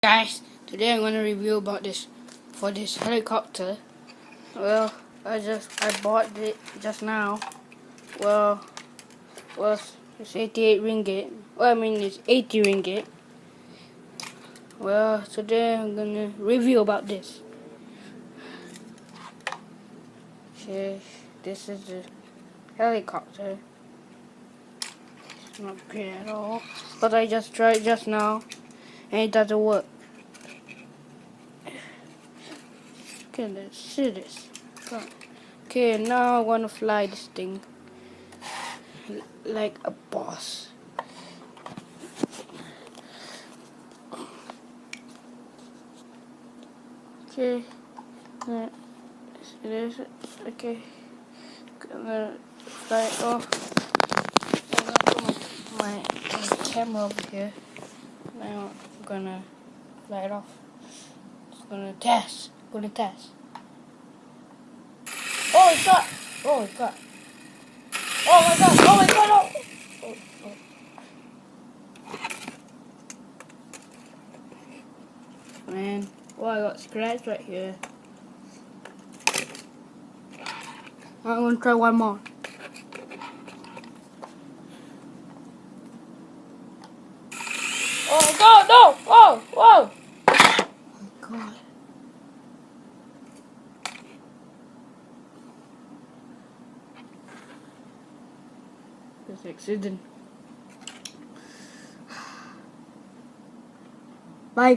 Guys, today I'm gonna review about this helicopter. Well, I bought it just now. Well, it's 88 ringgit. Well, I mean it's 80 ringgit. Well, today I'm gonna review about this. Okay, this is the helicopter. It's not great at all, but I just tried just now, and it doesn't work. Okay, let's see this. Okay, now I wanna fly this thing like a boss. Okay, it is okay. Gonna fly it off. I'm gonna put my camera over here. Now I'm gonna fly it off. It's gonna test. Gonna test. Oh, it's got. Oh, it's got. Oh my god! Oh my god! Oh. Man, well, I got scratched right here. I'm gonna try one more. Oh my god, no! Oh, whoa! Oh my god. This accident. Bye, guys.